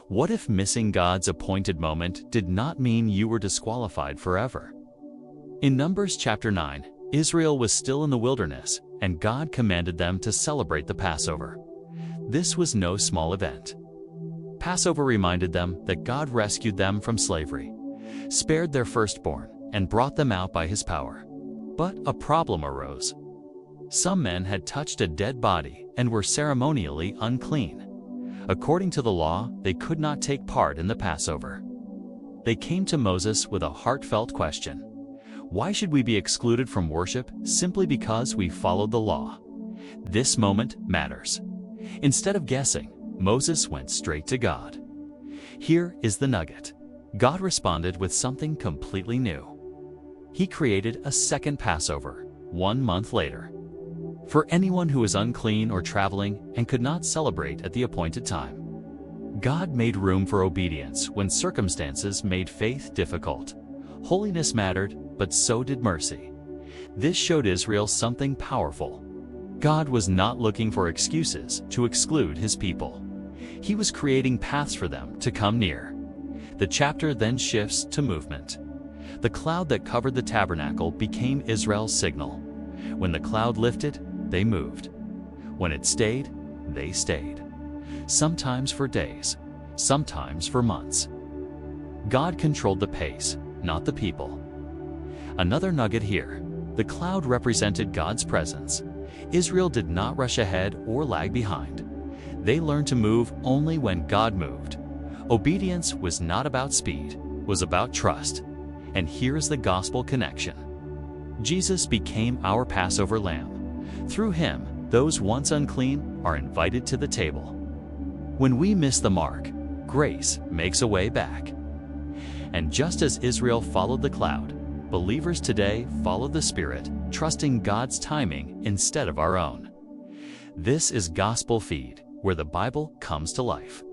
What if missing God's appointed moment did not mean you were disqualified forever? In Numbers chapter 9, Israel was still in the wilderness, and God commanded them to celebrate the Passover. This was no small event. Passover reminded them that God rescued them from slavery, spared their firstborn, and brought them out by His power. But a problem arose. Some men had touched a dead body and were ceremonially unclean. According to the law, they could not take part in the Passover. They came to Moses with a heartfelt question. Why should we be excluded from worship simply because we followed the law? This moment matters. Instead of guessing, Moses went straight to God. Here is the nugget. God responded with something completely new. He created a second Passover, 1 month later, for anyone who was unclean or traveling and could not celebrate at the appointed time. God made room for obedience when circumstances made faith difficult. Holiness mattered, but so did mercy. This showed Israel something powerful. God was not looking for excuses to exclude His people. He was creating paths for them to come near. The chapter then shifts to movement. The cloud that covered the tabernacle became Israel's signal. When the cloud lifted, they moved. When it stayed, they stayed. Sometimes for days, sometimes for months. God controlled the pace, not the people. Another nugget here. The cloud represented God's presence. Israel did not rush ahead or lag behind. They learned to move only when God moved. Obedience was not about speed, was about trust. And here is the gospel connection. Jesus became our Passover lamb. Through Him, those once unclean are invited to the table. When we miss the mark, grace makes a way back. And just as Israel followed the cloud, believers today follow the Spirit, trusting God's timing instead of our own. This is Gospel Feed, where the Bible comes to life.